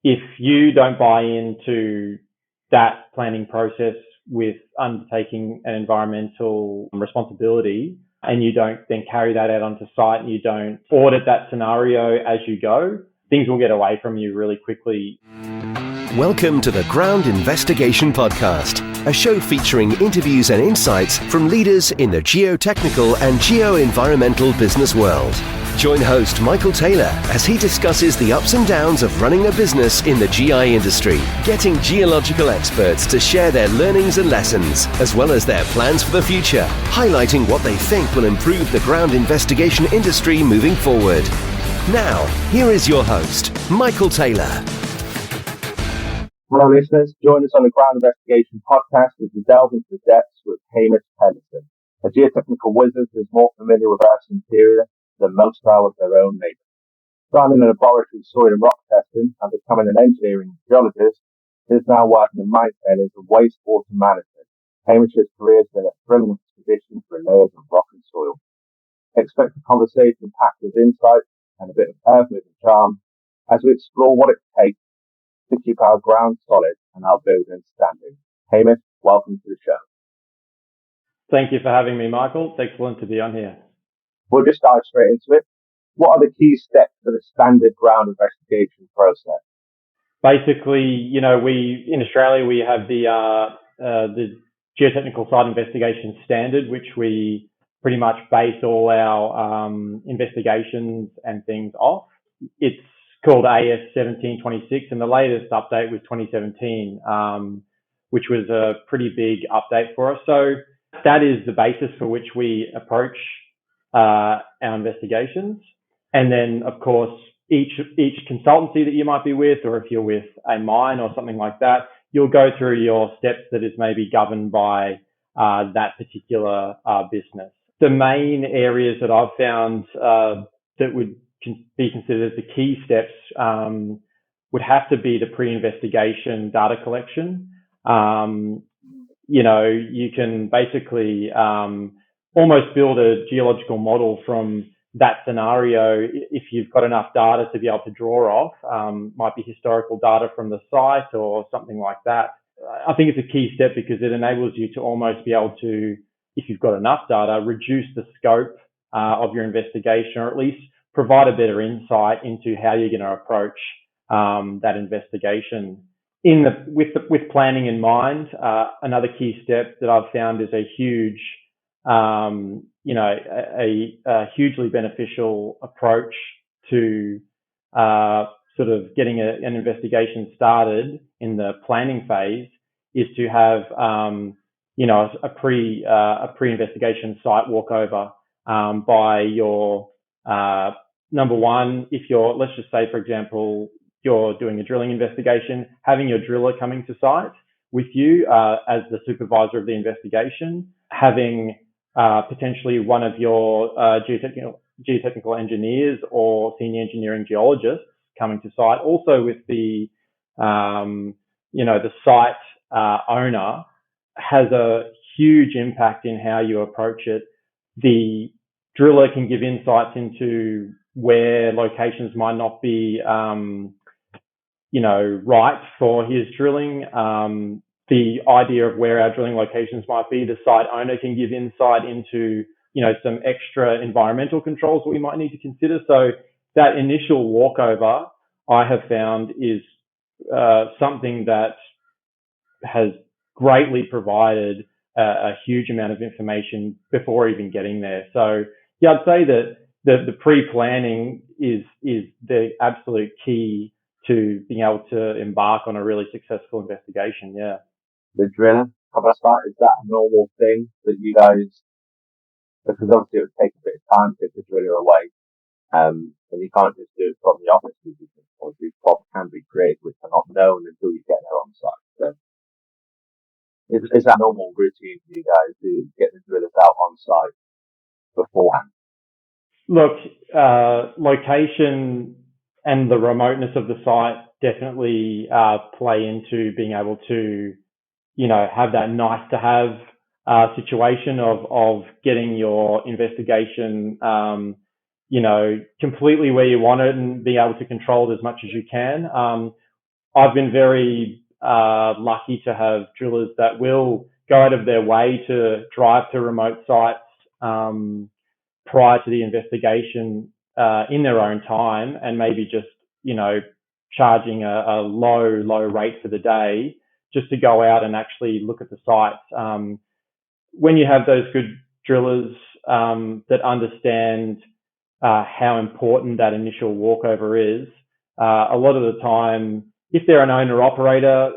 if you don't buy into that planning process with undertaking an environmental responsibility, and you don't then carry that out onto site and you don't audit that scenario as you go, things will get away from you really quickly. Welcome to the Ground Investigation Podcast, a show featuring interviews and insights from leaders in the geotechnical and geo-environmental business world. Join host Michael Taylor as he discusses the ups and downs of running a business in the GI industry, getting geological experts to share their learnings and lessons, as well as their plans for the future, highlighting what they think will improve the ground investigation industry moving forward. Now, here is your host, Michael Taylor. Hello listeners, join us on the Ground Investigation Podcast as we delve into the depths with Hamish Henderson, a geotechnical wizard who is more familiar with Earth's interior than most are with their own neighbours. Starting in a laboratory soil and rock testing and becoming an engineering geologist, he is now working in mine tailings and wastewater management. Hamish's career has been a thrilling expedition for layers of rock and soil. Expect a conversation packed with insight and a bit of earth-moving charm as we explore what it takes to keep our ground solid and our buildings standing. Hamish, welcome to the show. Thank you for having me, Michael. It's excellent to be on here. We'll just dive straight into it. What are the key steps for the standard ground investigation process? Basically, we in Australia we have the geotechnical site investigation standard, which we pretty much base all our investigations and things off. It's called AS 1726, and the latest update was 2017, which was a pretty big update for us. So that is the basis for which we approach our investigations. And then, of course, each consultancy that you might be with, or if you're with a mine or something like that, you'll go through your steps that is maybe governed by that particular business. The main areas that I've found that would be considered the key steps would have to be the pre-investigation data collection. You can basically almost build a geological model from that scenario if you've got enough data to be able to draw off. Might be historical data from the site or something like that. I think it's a key step because it enables you to almost be able to, if you've got enough data, reduce the scope of your investigation, or at least provide a better insight into how you're going to approach that investigation. With planning in mind, another key step that I've found is a huge, a hugely beneficial approach to sort of getting an investigation started in the planning phase is to have, a pre-investigation site walkover by your number one. If let's just say, for example, you're doing a drilling investigation, having your driller coming to site with you as the supervisor of the investigation, having potentially one of your geotechnical engineers or senior engineering geologists coming to site, also with the site owner, has a huge impact in how you approach it. The driller can give insights into where locations might not be, right for his drilling. The idea of where our drilling locations might be, the site owner can give insight into, some extra environmental controls that we might need to consider. So that initial walkover, I have found, is something that has greatly provided a huge amount of information before even getting there. So yeah, I'd say that the pre-planning is the absolute key to being able to embark on a really successful investigation. Yeah. The driller, is that a normal thing that you guys, because obviously it would take a bit of time to get the driller away, and you can't just do it from the office because obviously what can be created which are not known until you get there on site. So is that a normal routine for you guys to get the drillers out on site beforehand? Look, location and the remoteness of the site definitely play into being able to, have that nice to have situation of getting your investigation, completely where you want it and being able to control it as much as you can. I've been very lucky to have drillers that will go out of their way to drive to remote sites prior to the investigation in their own time, and maybe just, charging a low rate for the day just to go out and actually look at the sites. When you have those good drillers that understand how important that initial walkover is, a lot of the time, if they're an owner operator,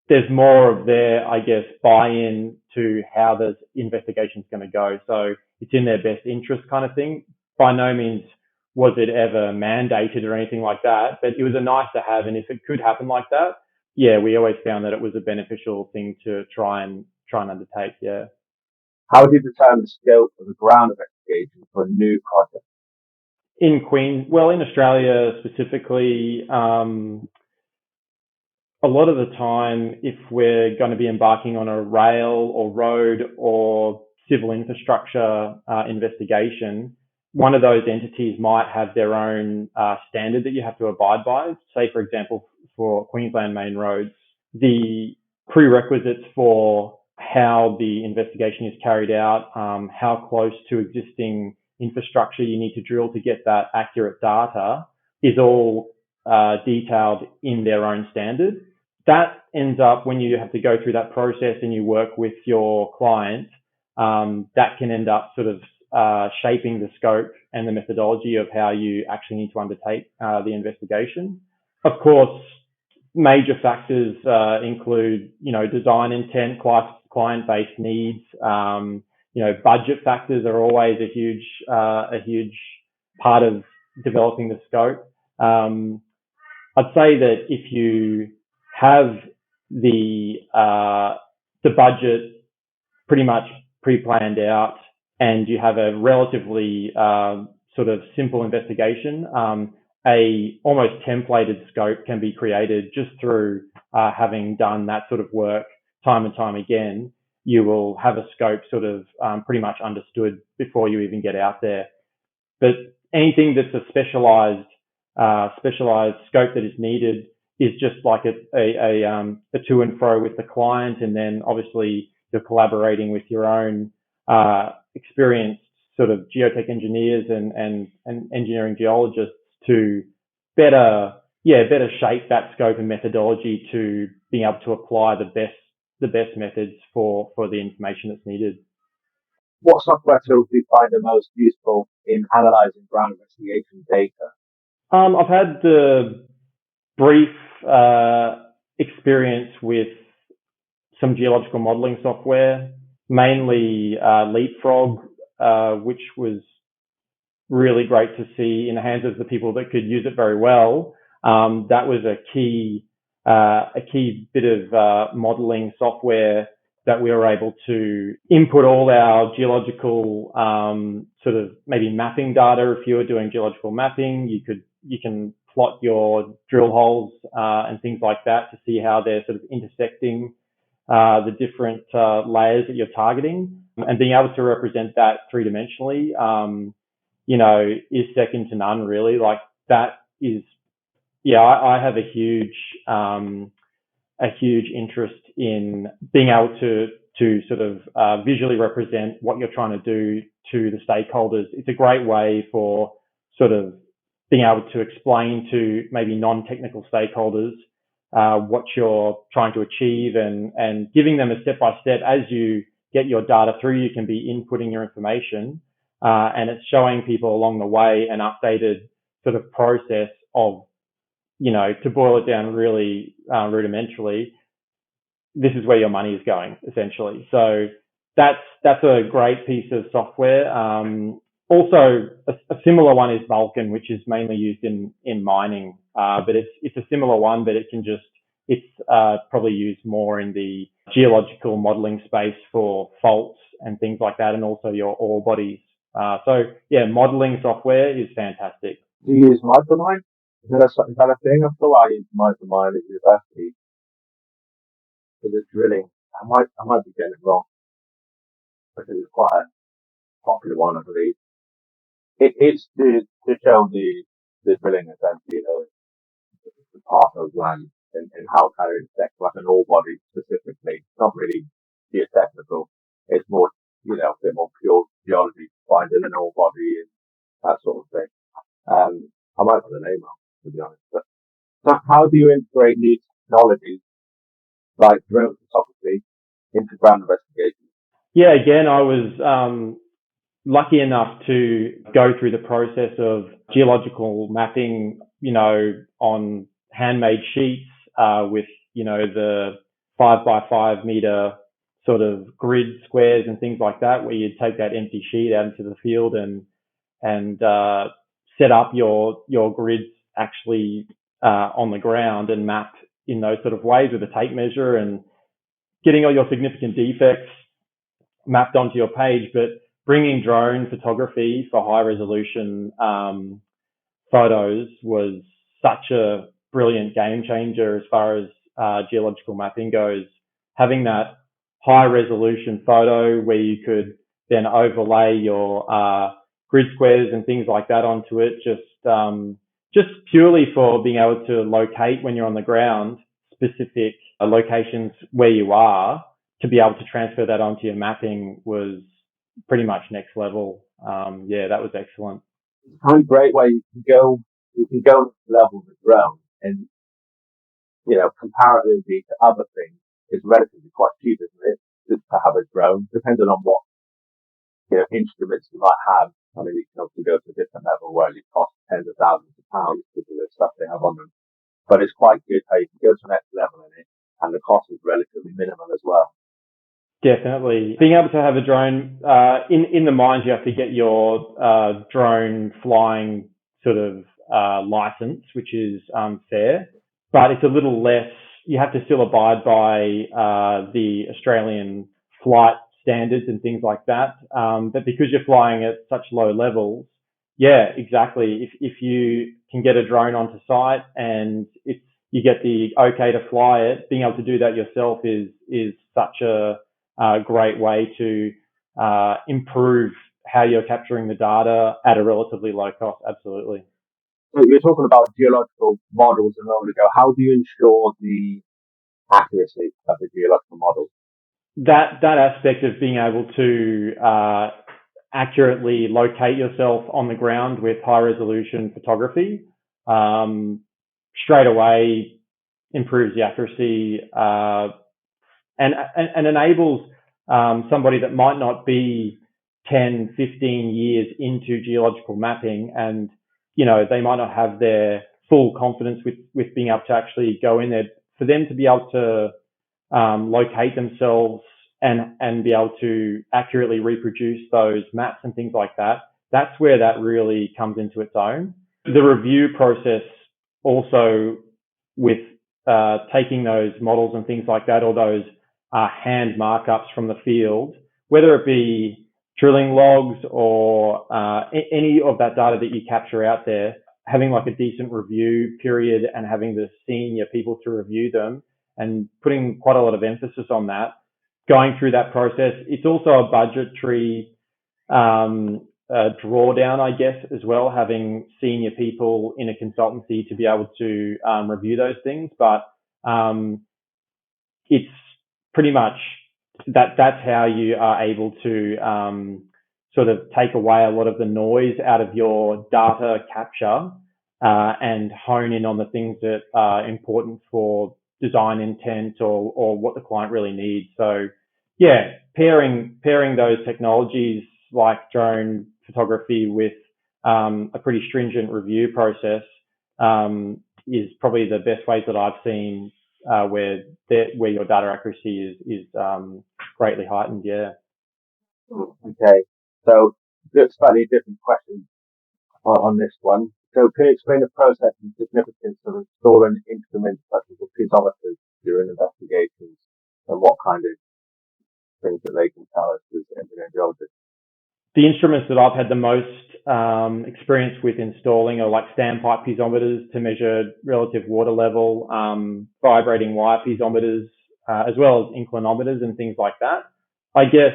there's more of their, I guess, buy-in to how the investigation's going to go. So it's in their best interest kind of thing. By no means was it ever mandated or anything like that, but it was a nice to have. And if it could happen like that, yeah, we always found that it was a beneficial thing to try and undertake. Yeah. How do you determine the scope of a ground investigation for a new project? In Australia specifically, a lot of the time, if we're going to be embarking on a rail or road or civil infrastructure investigation, one of those entities might have their own standard that you have to abide by. Say, for example, for Queensland main roads, the prerequisites for how the investigation is carried out, how close to existing infrastructure you need to drill to get that accurate data is all detailed in their own standard. That ends up, when you have to go through that process and you work with your client, that can end up sort of shaping the scope and the methodology of how you actually need to undertake the investigation. Of course, major factors include, design intent, client-based needs. Budget factors are always a huge part of developing the scope. I'd say that if you have the budget pretty much pre-planned out and you have a relatively sort of simple investigation, a almost templated scope can be created just through having done that sort of work time and time again. You will have a scope sort of pretty much understood before you even get out there. But anything that's a specialized scope that is needed is just like a to and fro with the client, and then obviously you're collaborating with your own experienced sort of geotech engineers and engineering geologists to better shape that scope and methodology to being able to apply the best methods for the information that's needed. What software tools do you find the most useful in analysing ground investigation data? I've had the brief experience with some geological modelling software, mainly Leapfrog, which was really great to see in the hands of the people that could use it very well. That was a key bit of modelling software that we were able to input all our geological sort of maybe mapping data. If you were doing geological mapping, you can plot your drill holes and things like that to see how they're sort of intersecting the different layers that you're targeting, and being able to represent that three-dimensionally, is second to none, really. Like that is, I have a huge interest in being able to sort of visually represent what you're trying to do to the stakeholders. It's a great way for sort of being able to explain to maybe non-technical stakeholders what you're trying to achieve, and giving them a step-by-step. As you get your data through, you can be inputting your information, and it's showing people along the way an updated sort of process of, to boil it down really rudimentarily, this is where your money is going, essentially. So that's a great piece of software. Also, a similar one is Vulcan, which is mainly used in mining, but it's a similar one, but it's probably used more in the geological modelling space for faults and things like that, and also your ore bodies. Modelling software is fantastic. Do you use Micromine? Is that a thing? I thought I used Micromine at university for the drilling. I might be getting it wrong, because it's quite a popular one, I believe. It's to show the drilling, essentially, the part of land in how kind of intersects like an ore body specifically. It's not really geotechnical. It's more, a bit more pure geology, finding an ore body and that sort of thing. I might put the name on, to be honest. But so how do you integrate new technologies like drone photography into ground investigation? Yeah, again, I was lucky enough to go through the process of geological mapping, on handmade sheets with, the 5 by 5 meter sort of grid squares and things like that, where you'd take that empty sheet out into the field and set up your grids actually on the ground and map in those sort of ways with a tape measure and getting all your significant defects mapped onto your page. But bringing drone photography for high resolution photos was such a brilliant game changer as far as geological mapping goes. Having that high resolution photo where you could then overlay your grid squares and things like that onto it, just purely for being able to locate when you're on the ground specific locations where you are, to be able to transfer that onto your mapping was pretty much next level. That was excellent. It's a kind of great way you can go next level with drone, and comparatively to other things, it's relatively quite cheap, isn't it? Just to have a drone, depending on what instruments you might have. I mean, you can obviously go to a different level where it costs tens of thousands of pounds because of the stuff they have on them. But it's quite good how you can go to the next level in it, and the cost is relatively minimal as well. Definitely. Being able to have a drone, in the mines, you have to get your drone flying sort of license, which is fair, but it's a little less. You have to still abide by the Australian flight standards and things like that. But because you're flying at such low levels, yeah, exactly. If you can get a drone onto site and you get the okay to fly it, being able to do that yourself is such a great way to improve how you're capturing the data at a relatively low cost. Absolutely. So you're talking about geological models a moment ago. How do you ensure the accuracy of the geological model? That aspect of being able to accurately locate yourself on the ground with high resolution photography straight away improves the accuracy and enables somebody that might not be 10, 15 years into geological mapping, and they might not have their full confidence with being able to actually go in there, for them to be able to locate themselves and be able to accurately reproduce those maps and things like that. That's where that really comes into its own. The review process also, with taking those models and things like that, or those hand markups from the field, whether it be drilling logs or any of that data that you capture out there, having like a decent review period and having the senior people to review them and putting quite a lot of emphasis on that, going through that process. It's also a budgetary drawdown, I guess, as well, having senior people in a consultancy to be able to review those things. But it's pretty much that's how you are able to sort of take away a lot of the noise out of your data capture and hone in on the things that are important for design intent or what the client really needs. So yeah, pairing those technologies like drone photography with a pretty stringent review process is probably the best ways that I've seen where your data accuracy is greatly heightened. Yeah. Okay, so slightly different question on this one. So can you explain the process and significance of installing instruments such as the piezometers during investigations, and what kind of things that they can tell us as engineering geologists? The instruments that I've had the most experience with installing are like standpipe piezometers to measure relative water level, vibrating wire piezometers, as well as inclinometers and things like that. I guess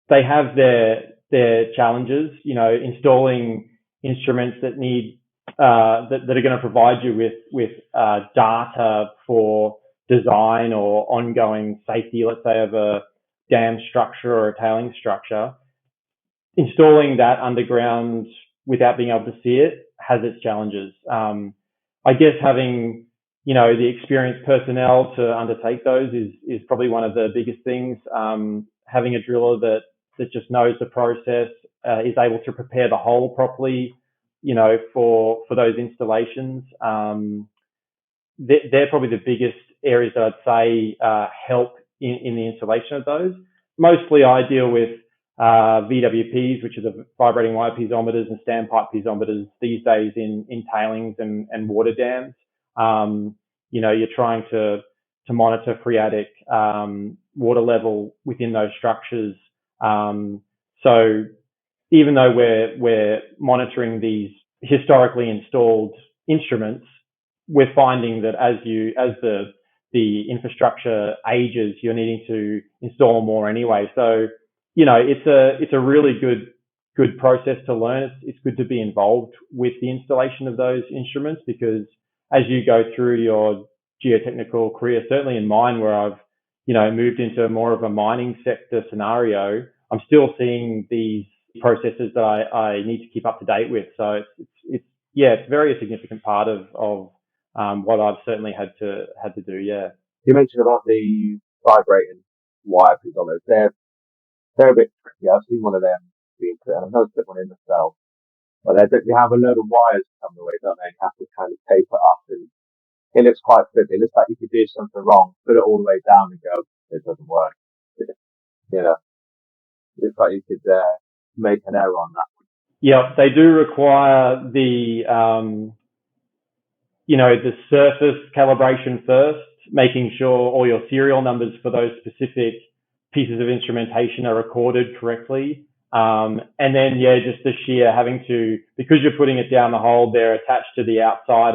they have their challenges, installing instruments that need that are going to provide you with data for design or ongoing safety, let's say, of a dam structure or a tailing structure. Installing that underground without being able to see it has its challenges. I guess having, the experienced personnel to undertake those is probably one of the biggest things. Having a driller that just knows the process, is able to prepare the hole properly, for those installations. They're probably the biggest areas that I'd say help in the installation of those. Mostly I deal with VWPs, which are the vibrating wire piezometers, and standpipe piezometers these days in tailings and water dams. You're trying to monitor phreatic water level within those structures. So even though we're monitoring these historically installed instruments, we're finding that as the infrastructure ages, you're needing to install more anyway. So, it's a really good process to learn. It's good to be involved with the installation of those instruments, because as you go through your geotechnical career, certainly in mine, where I've, moved into more of a mining sector scenario, I'm still seeing these processes that I need to keep up to date with. So it's very a significant part of what I've certainly had to do. Yeah. You mentioned about the vibrating wire piezometers. They're a bit tricky. I've seen one of them being put, and I've noticed one in myself. But they have a load of wires coming away, don't they? You have to kind of tape it up, and it looks quite fiddly. It looks like you could do something wrong, put it all the way down and go, it doesn't work. It looks like you could make an error on that. Yeah, they do require the surface calibration first, making sure all your serial numbers for those specific pieces of instrumentation are recorded correctly. And then, just the sheer having to, because you're putting it down the hole, they're attached to the outside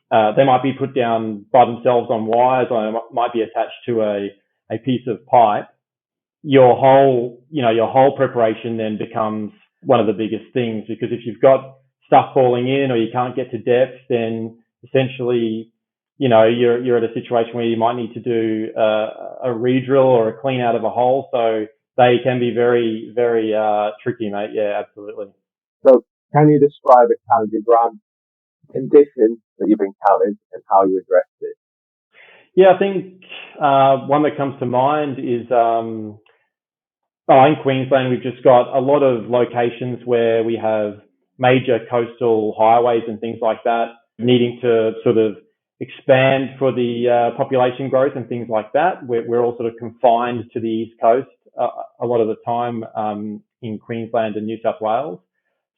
they might be put down by themselves on wires, or might be attached to a piece of pipe. Your whole preparation then becomes one of the biggest things, because if you've got stuff falling in or you can't get to depth, then essentially, you're at a situation where you might need to do a re-drill or a clean out of a hole. So they can be very, very tricky, mate. Yeah, absolutely. So can you describe a challenging ground condition that you've encountered and how you addressed it? Yeah, I think one that comes to mind is in Queensland, we've just got a lot of locations where we have major coastal highways and things like that, needing to sort of expand for the population growth and things like that. We're all sort of confined to the East Coast a lot of the time in Queensland and New South Wales.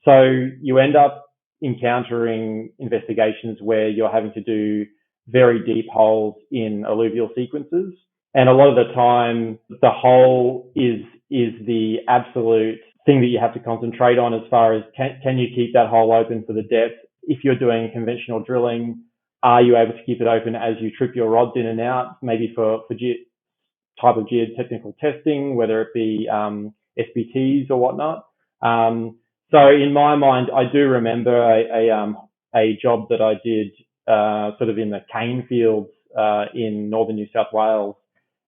So you end up encountering investigations where you're having to do very deep holes in alluvial sequences. And a lot of the time, the hole is the absolute thing that you have to concentrate on, as far as can you keep that hole open for the depth? If you're doing conventional drilling, are you able to keep it open as you trip your rods in and out, maybe for type of geotechnical testing, whether it be SBTs or whatnot. So in my mind, I do remember a job that I did sort of in the cane fields in northern New South Wales,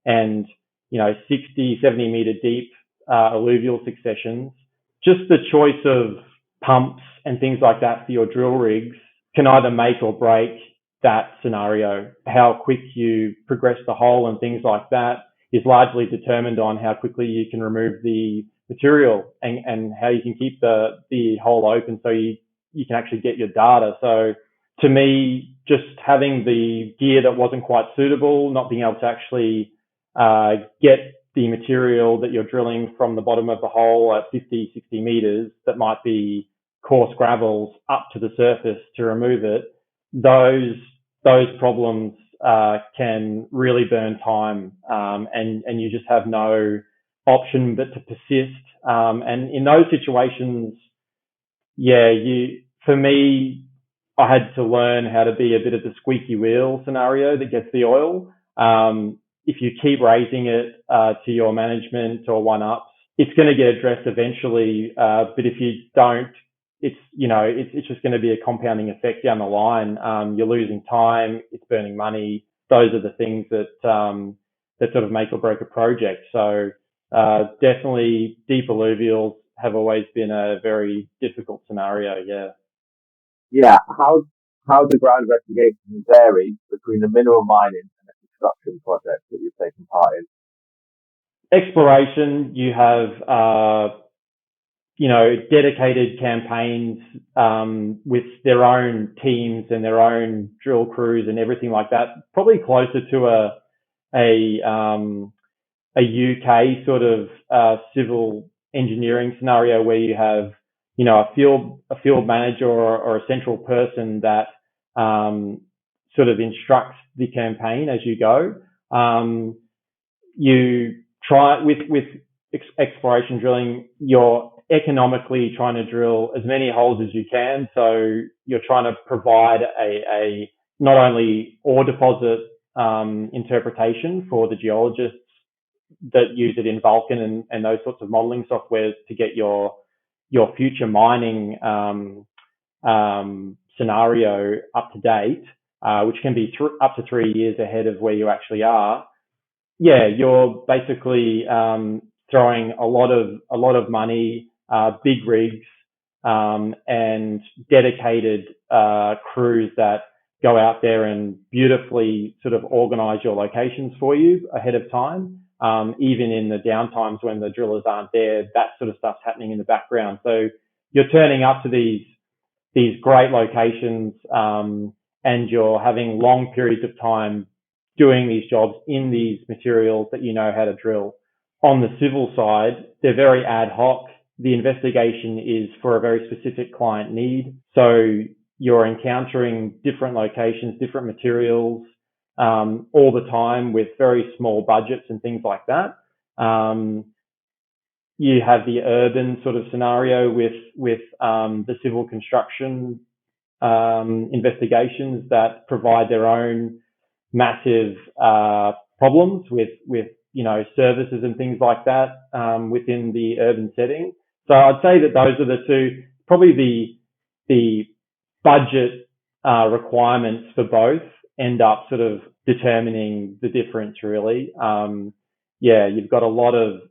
and 60, 70 meter deep alluvial successions. Just the choice of pumps and things like that for your drill rigs can either make or break that scenario. How quick you progress the hole and things like that is largely determined on how quickly you can remove the material and how you can keep the hole open so you can actually get your data. So to me, just having the gear that wasn't quite suitable, not being able to actually get the material that you're drilling from the bottom of the hole at 50, 60 meters that might be coarse gravels up to the surface to remove it, those problems can really burn time, and you just have no option but to persist. And in those situations, for me, I had to learn how to be a bit of the squeaky wheel scenario that gets the oil. If you keep raising it to your management or one-ups, it's going to get addressed eventually. But if you don't it's just going to be a compounding effect down the line. You're losing time, it's burning money. Those are the things that sort of make or break a project. So definitely deep alluvials have always been a very difficult scenario. Yeah. Yeah. How the ground investigations vary between the mineral mining and the construction projects that you've taken part in? Exploration, you have dedicated campaigns with their own teams and their own drill crews and everything like that. Probably closer to a UK sort of civil engineering scenario where you have a field manager or a central person that sort of instructs the campaign as you go. You try with exploration drilling, you're economically trying to drill as many holes as you can. So you're trying to provide a not only ore deposit interpretation for the geologists that use it in Vulcan and those sorts of modeling softwares to get your future mining scenario up to date, which can be up to 3 years ahead of where you actually are. Yeah, you're basically throwing a lot of money, big rigs, and dedicated crews that go out there and beautifully sort of organize your locations for you ahead of time. Even in the downtimes when the drillers aren't there, that sort of stuff's happening in the background. So you're turning up to these great locations, and you're having long periods of time doing these jobs in these materials that you know how to drill. On the civil side, they're very ad hoc. The investigation is for a very specific client need. So you're encountering different locations, different materials, all the time with very small budgets and things like that. You have the urban sort of scenario with the civil construction investigations that provide their own massive problems with services and things like that within the urban setting. So I'd say that those are the two, probably the budget requirements for both end up sort of determining the difference really. You've got a lot of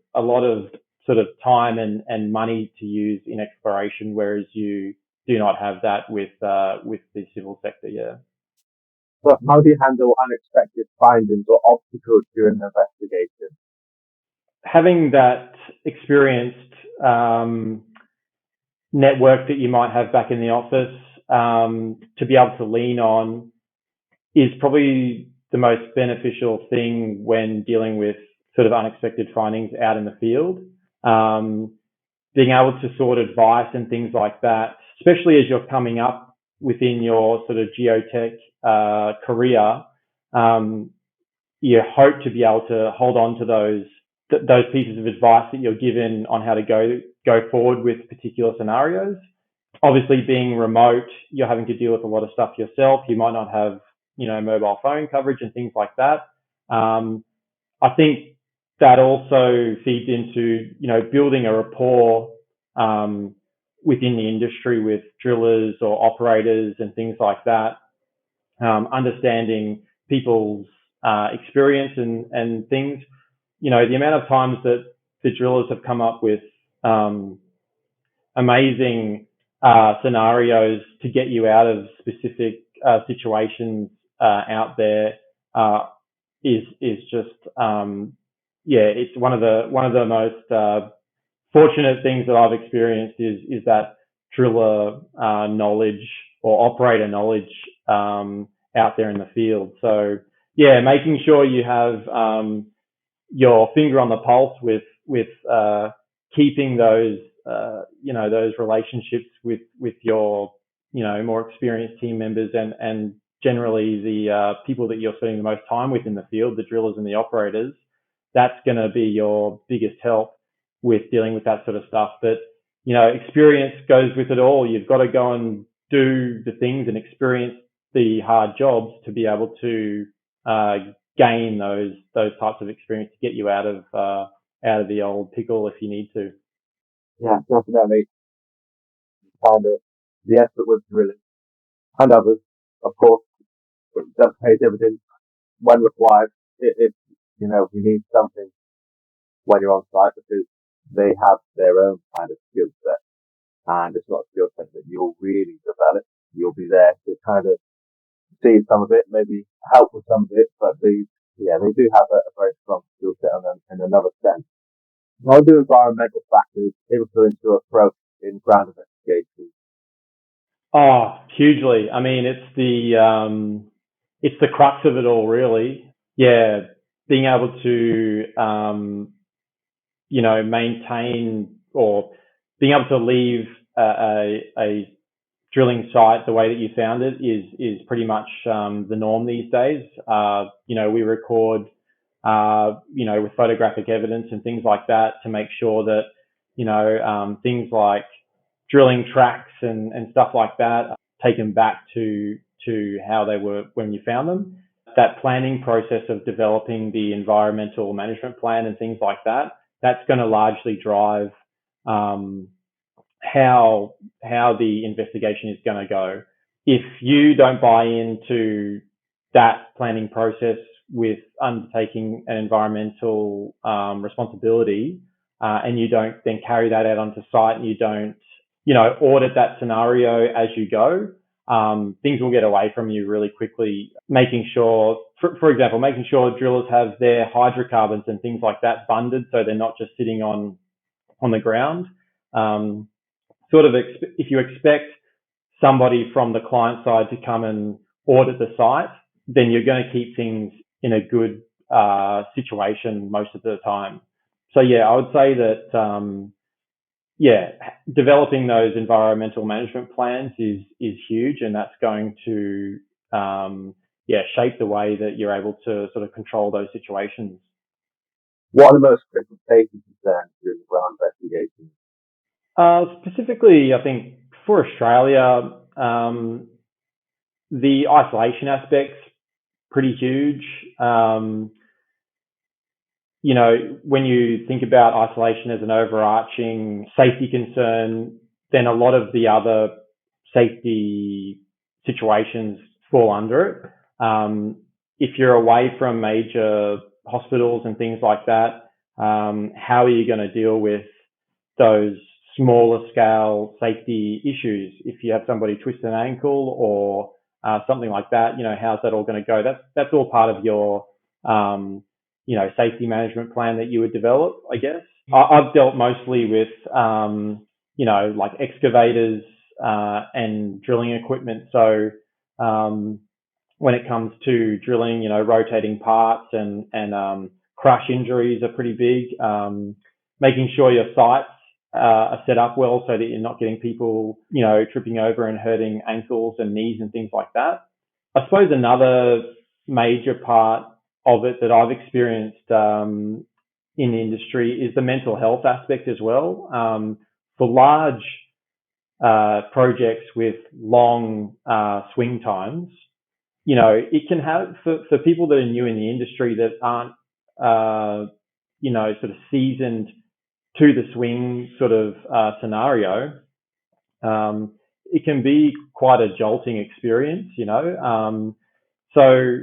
sort of time and money to use in exploration, whereas you do not have that with the civil sector. Yeah. So how do you handle unexpected findings or obstacles during the investigation? Having that experienced network that you might have back in the office to be able to lean on is probably the most beneficial thing when dealing with sort of unexpected findings out in the field. Being able to sort advice and things like that, especially as you're coming up within your sort of geotech career, you hope to be able to hold on to those pieces of advice that you're given on how to go forward with particular scenarios. Obviously, being remote, you're having to deal with a lot of stuff yourself. You might not have, mobile phone coverage and things like that. I think that also feeds into, building a rapport within the industry with drillers or operators and things like that. Understanding people's experience and things. The amount of times that the drillers have come up with amazing scenarios to get you out of specific situations out there is just it's one of the most fortunate things that I've experienced is that driller knowledge or operator knowledge out there in the field. So making sure you have your finger on the pulse with keeping those those relationships with your more experienced team members and generally the people that you're spending the most time with in the field, the drillers and the operators. That's going to be your biggest help with dealing with that sort of stuff. But experience goes with it all. You've got to go and do the things and experience the hard jobs to be able to gain those types of experience to get you out of the old pickle if you need to. Yeah, definitely. kind of the effort with drilling, and others, of course, but it does pay dividends when required. If you need something when you're on site, because they have their own kind of skill set, and it's not a skill set that you'll really develop. You'll be there to kind of see some of it, maybe help with some of it, but they do have a very strong skill set in another sense. How do environmental factors influence your approach in ground investigation? Oh, hugely. I mean, it's the crux of it all, really. Yeah, being able to maintain or being able to leave a drilling site the way that you found it is pretty much the norm these days. We record with photographic evidence and things like that to make sure that things like drilling tracks and stuff like that taken back to how they were when you found them. That planning process of developing the environmental management plan and things like that, that's going to largely drive how the investigation is going to go. If you don't buy into that planning process with undertaking an environmental responsibility, and you don't then carry that out onto site, and you don't audit that scenario as you go, things will get away from you really quickly. Making sure, for example, making sure drillers have their hydrocarbons and things like that bunded, so they're not just sitting on the ground. If you expect somebody from the client side to come and audit the site, then you're going to keep things in a good situation most of the time. So yeah, I would say that developing those environmental management plans is huge, and that's going to shape the way that you're able to sort of control those situations. What are the most critical safety concerns during the ground investigation? Specifically, I think for Australia, the isolation aspect's pretty huge. When you think about isolation as an overarching safety concern, then a lot of the other safety situations fall under it. If you're away from major hospitals and things like that, how are you going to deal with those smaller scale safety issues? If you have somebody twist an ankle or something like that, how's that all going to go? That's all part of your safety management plan that you would develop, I guess. I've dealt mostly with like excavators and drilling equipment. So when it comes to drilling, rotating parts and crush injuries are pretty big. Making sure your sites are set up well so that you're not getting people, tripping over and hurting ankles and knees and things like that. I suppose another major part of it that I've experienced in the industry is the mental health aspect as well. For large projects with long swing times, it can have, for people that are new in the industry that aren't, sort of seasoned to the swing sort of scenario, it can be quite a jolting experience, So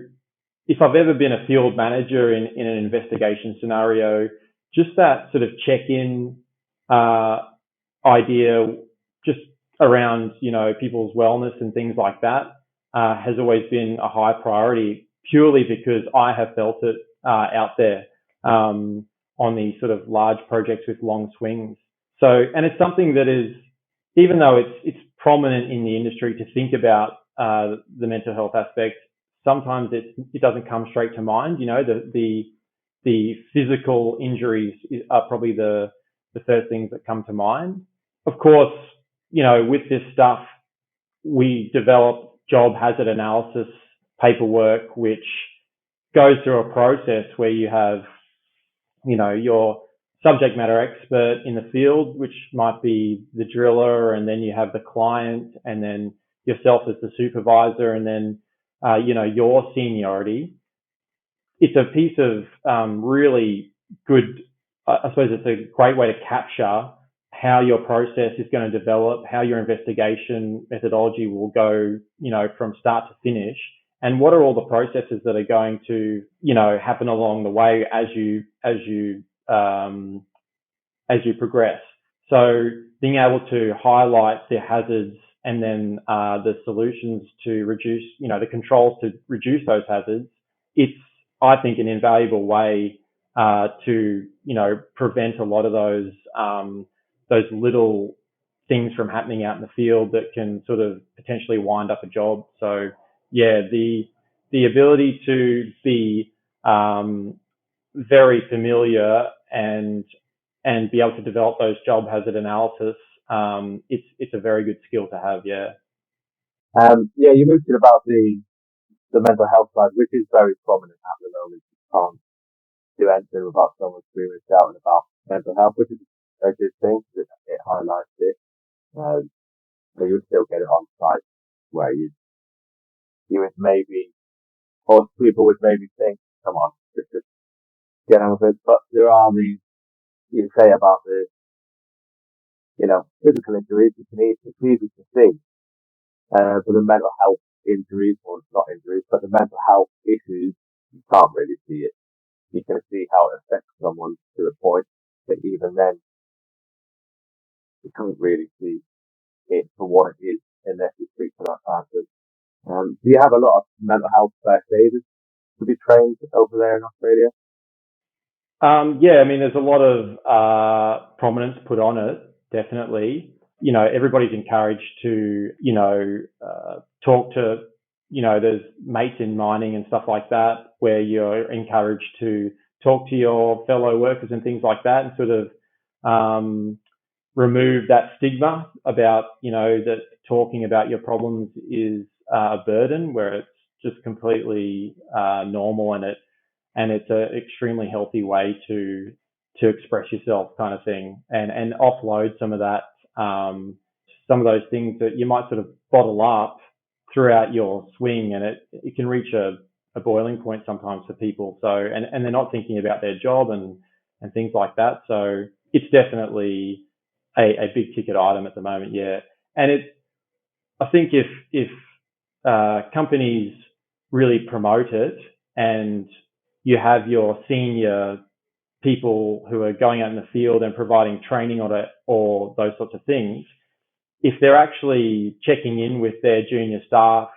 if I've ever been a field manager in an investigation scenario, just that sort of check-in idea, just around, people's wellness and things like that, has always been a high priority, purely because I have felt it out there on these sort of large projects with long swings. So, and it's something that is, even though it's prominent in the industry to think about the mental health aspect, sometimes it doesn't come straight to mind. The physical injuries are probably the first things that come to mind. Of course, with this stuff, we develop job hazard analysis paperwork, which goes through a process where you have, your subject matter expert in the field, which might be the driller, and then you have the client, and then yourself as the supervisor, and then your seniority. It's a piece of really good, I suppose it's a great way to capture how your process is going to develop, how your investigation methodology will go, from start to finish, and what are all the processes that are going to, happen along the way as you progress. So being able to highlight the hazards and then the solutions to reduce, the controls to reduce those hazards, it's, I think, an invaluable way to, prevent a lot of those little things from happening out in the field that can sort of potentially wind up a job. So yeah, the ability to be very familiar and be able to develop those job hazard analysis, it's a very good skill to have. Yeah. You mentioned about the mental health side, which is very prominent at the moment. You can't do anything without someone screaming, shouting about mental health, which is a good thing. It highlights it. But you would still get it on site where you would maybe, or people would maybe think, come on, just get on with it. But there are these, you say about the, physical injuries, it's easy to see. But the mental health injuries, or not injuries, but the mental health issues, you can't really see it. You can see how it affects someone to a point, but even then, you can't really see it for what it is unless you speak to that person. Do you have a lot of mental health first aiders to be trained over there in Australia? Yeah, I mean, there's a lot of prominence put on it, definitely. Everybody's encouraged to, talk to, there's mates in mining and stuff like that, where you're encouraged to talk to your fellow workers and things like that, and sort of remove that stigma about, that talking about your problems is a burden, where it's just completely normal, and it's an extremely healthy way to express yourself, kind of thing, and offload some of that, some of those things that you might sort of bottle up throughout your swing, and it can reach a boiling point sometimes for people. So, and they're not thinking about their job and things like that. So it's definitely a big ticket item at the moment. Yeah. And I think if companies really promote it, and you have your senior people who are going out in the field and providing training on it or those sorts of things, if they're actually checking in with their junior staff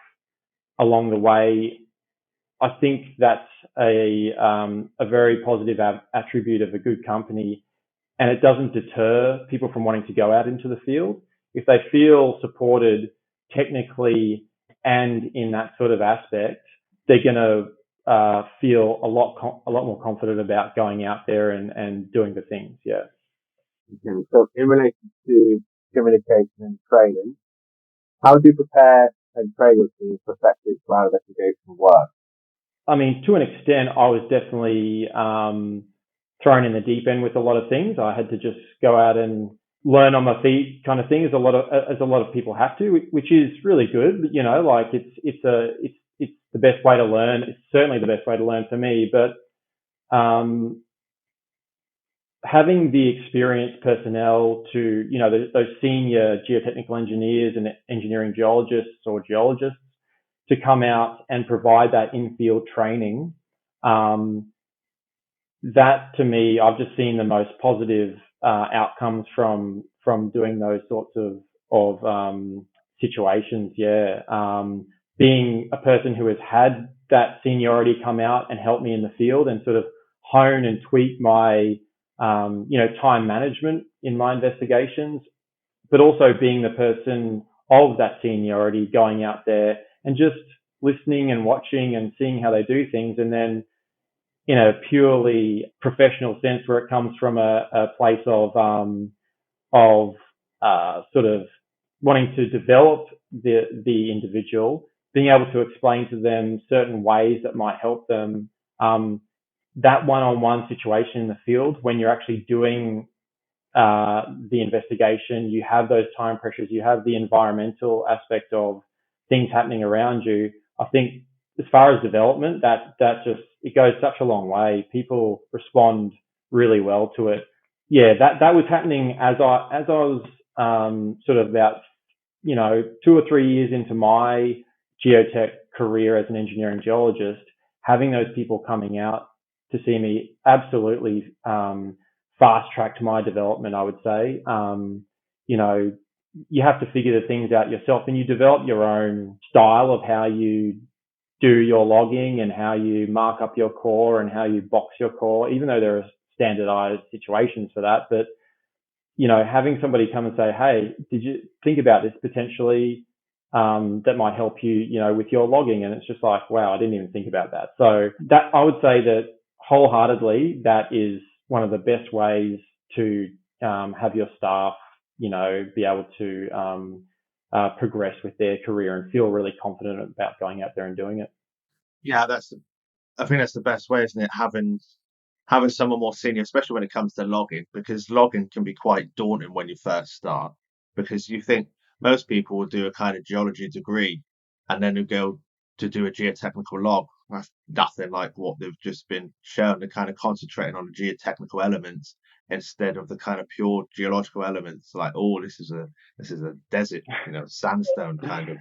along the way, I think that's a very positive attribute of a good company, and it doesn't deter people from wanting to go out into the field. If they feel supported technically and in that sort of aspect, they're going to feel a lot more confident about going out there and doing the things. Yeah. Okay. So in relation to communication and training, how do you prepare and train your team for effective ground investigation work? I mean, to an extent, I was definitely thrown in the deep end with a lot of things. I had to just go out and learn on my feet, kind of thing, as a lot of people have to, which is really good. Like it's the best way to learn. It's certainly the best way to learn for me. But having the experienced personnel to, those senior geotechnical engineers and engineering geologists or geologists to come out and provide that in-field training, that to me, I've just seen the most positive outcomes from doing those sorts of situations. Yeah. Being a person who has had that seniority come out and help me in the field and sort of hone and tweak my, time management in my investigations, but also being the person of that seniority going out there and just listening and watching and seeing how they do things. And then in a purely professional sense, where it comes from a place of sort of wanting to develop the individual, being able to explain to them certain ways that might help them. That one-on-one situation in the field, when you're actually doing the investigation, you have those time pressures, you have the environmental aspect of things happening around you. I think as far as development, that just, it goes such a long way. People respond really well to it. yeah, that was happening as I was sort of about 2 or 3 years into my geotech career as an engineering geologist. Having those people coming out to see me absolutely fast tracked my development, I would say. You have to figure the things out yourself, and you develop your own style of how you do your logging and how you mark up your core and how you box your core, even though there are standardized situations for that. But, having somebody come and say, hey, did you think about this potentially? That might help you, with your logging. And it's just like, wow, I didn't even think about that. So that, I would say that wholeheartedly, that is one of the best ways to have your staff, be able to progress with their career and feel really confident about going out there and doing it. Yeah, I think that's the best way, isn't it? Having someone more senior, especially when it comes to logging, because logging can be quite daunting when you first start, because you think most people will do a kind of geology degree and then they go to do a geotechnical log. That's nothing like what they've just been shown. They're kind of concentrating on the geotechnical elements instead of the kind of pure geological elements, like, oh, this is a desert, sandstone kind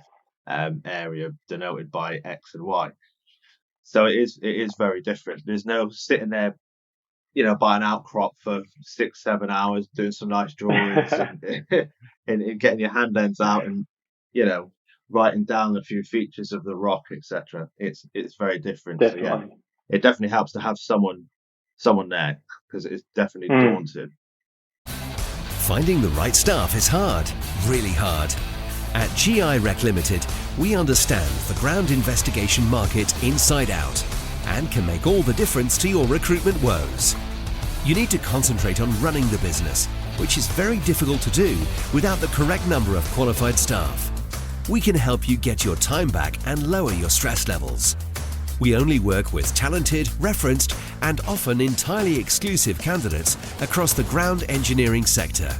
of area denoted by X and Y. So it is very different. There's no sitting there, by an outcrop for 6-7 hours doing some nice drawings and getting your hand lens out and writing down a few features of the rock, etc. It's very different. Definitely. So yeah, it definitely helps to have someone there, because it's definitely daunting. Finding the right staff is hard, really hard. At GI Rec Limited, we understand the ground investigation market inside out and can make all the difference to your recruitment woes. You need to concentrate on running the business, which is very difficult to do without the correct number of qualified staff. We can help you get your time back and lower your stress levels. We only work with talented, referenced, and often entirely exclusive candidates across the ground engineering sector.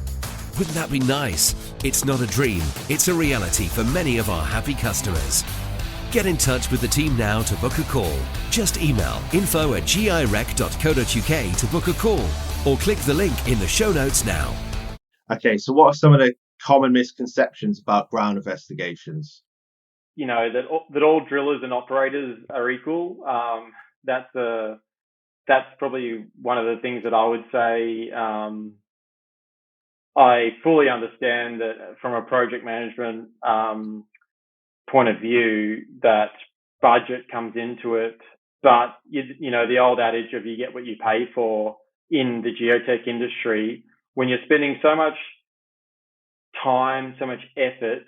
Wouldn't that be nice? It's not a dream, it's a reality for many of our happy customers. Get in touch with the team now to book a call. Just email info@girec.co.uk to book a call, or click the link in the show notes now. Okay, so what are some of the common misconceptions about ground investigations? That all drillers and operators are equal. That's probably one of the things that I would say. I fully understand that from a project management point of view, that budget comes into it. But, the old adage of you get what you pay for in the geotech industry, when you're spending so much time, so much effort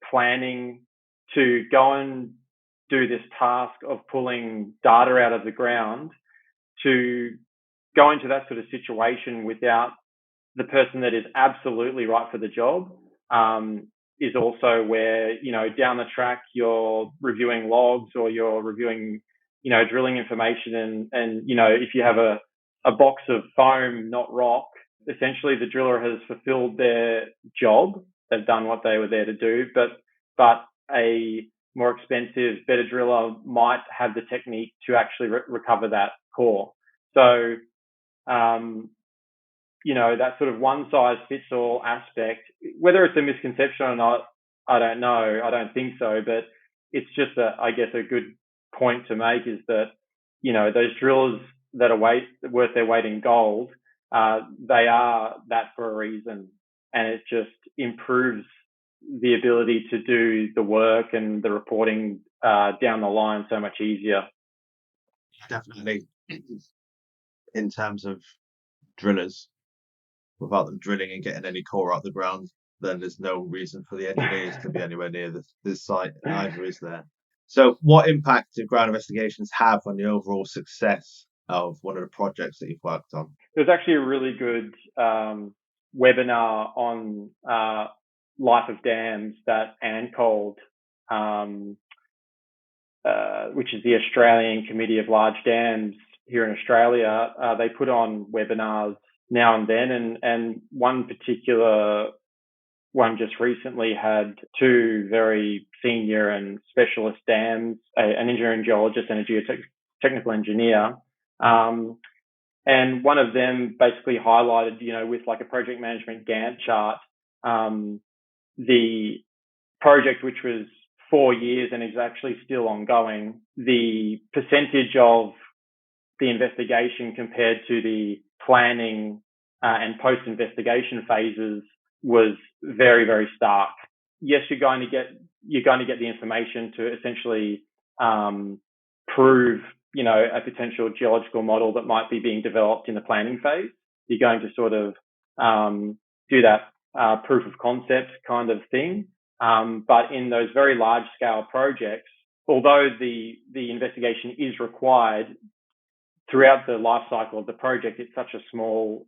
planning to go and do this task of pulling data out of the ground, to go into that sort of situation without the person that is absolutely right for the job, is also where, down the track, you're reviewing logs or you're reviewing, drilling information. And if you have a box of foam, not rock, essentially the driller has fulfilled their job. They've done what they were there to do, but a more expensive, better driller might have the technique to actually recover that core. So, that sort of one size fits all aspect, whether it's a misconception or not, I don't know. I don't think so, but it's just a good point to make, is that, those drillers that are worth their weight in gold, they are that for a reason, and it just improves the ability to do the work and the reporting down the line so much easier. Definitely. In terms of drillers, without them drilling and getting any core out the ground, then there's no reason for the engineers to be anywhere near this site either, is there? So what impact do ground investigations have on the overall success of one of the projects that you've worked on? There's actually a really good webinar on life of dams that ANCOLD, which is the Australian Committee of Large Dams here in Australia, they put on webinars now and then, and one particular one just recently had two very senior and specialist dams, an engineering geologist and a geotechnical engineer, And one of them basically highlighted, with like a project management Gantt chart, the project, which was 4 years and is actually still ongoing, the percentage of the investigation compared to the planning and post-investigation phases was very, very stark. Yes, you're going to get the information to essentially prove, a potential geological model that might be being developed in the planning phase. You're going to sort of do that proof of concept kind of thing. But in those very large scale projects, although the investigation is required throughout the life cycle of the project, it's such a small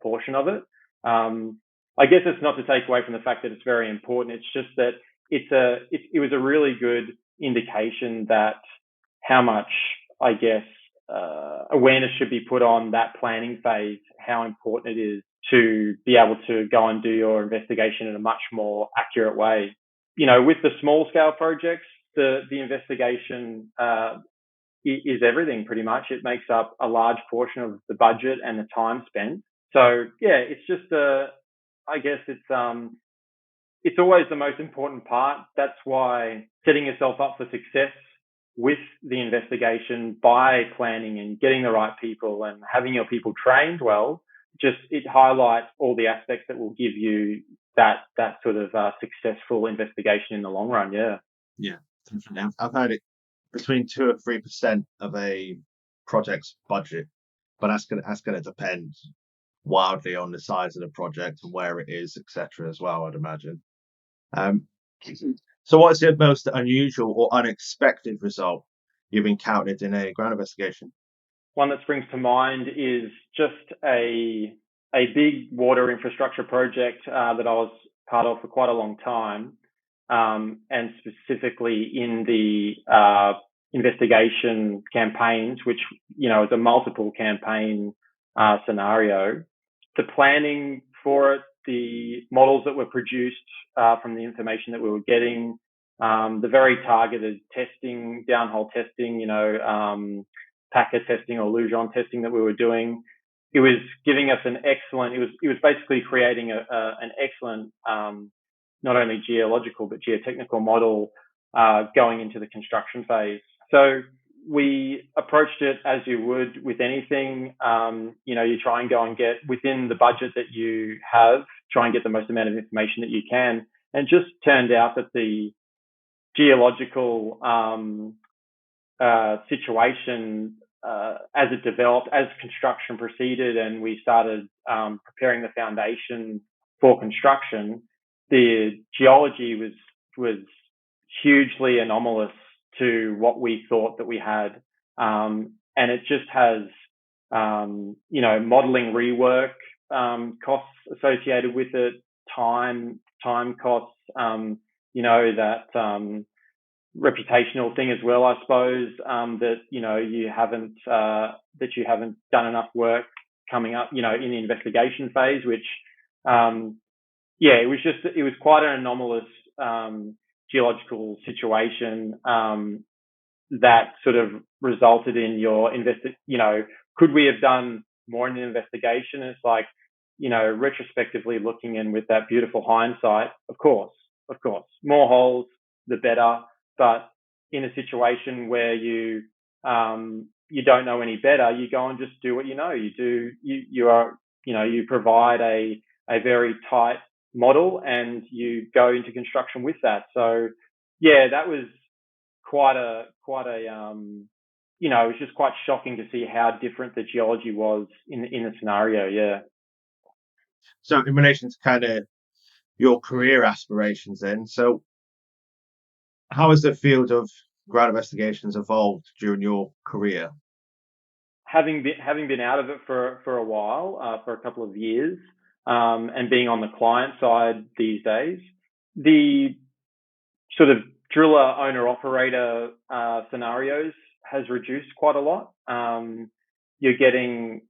portion of it. I guess it's not to take away from the fact that it's very important. It's just that it was a really good indication that how much, I guess, awareness should be put on that planning phase, how important it is to be able to go and do your investigation in a much more accurate way. With the small scale projects, the investigation is everything pretty much. It makes up a large portion of the budget and the time spent. So yeah, it's just I guess it's always the most important part. That's why setting yourself up for success with the investigation by planning and getting the right people and having your people trained well, it highlights all the aspects that will give you that sort of successful investigation in the long run. Yeah, definitely. I've heard it between 2 or 3% of a project's budget, but that's gonna depend wildly on the size of the project and where it is, etc. as well, I'd imagine. So what's the most unusual or unexpected result you've encountered in a ground investigation? One that springs to mind is just a big water infrastructure project that I was part of for quite a long time, and specifically in the investigation campaigns, which is a multiple campaign scenario. The planning for it, the models that were produced from the information that we were getting, the very targeted testing, downhole testing, packer testing or Lujon testing that we were doing, it was giving us an excellent. It was basically creating an excellent, not only geological but geotechnical model going into the construction phase. So we approached it as you would with anything. You try and go and get within the budget that you have, try and get the most amount of information that you can. And it just turned out that the geological situation, as it developed, as construction proceeded and we started preparing the foundation for construction, the geology was hugely anomalous to what we thought that we had. And it just has, modeling rework costs associated with it, time costs, that reputational thing as well, I suppose, that you haven't done enough work coming up, in the investigation phase, which it was quite an anomalous geological situation that sort of resulted in your could we have done more in the investigation? It's like, retrospectively looking in with that beautiful hindsight, of course, more holes, the better. But in a situation where you don't know any better, you go and just do what you know. You provide a very tight model and you go into construction with that. So yeah, that was quite a it was just quite shocking to see how different the geology was in the scenario. Yeah. So in relation to kind of your career aspirations then, so how has the field of ground investigations evolved during your career? Having been out of it for a while, for a couple of years, and being on the client side these days, the sort of driller owner operator scenarios has reduced quite a lot. You're getting,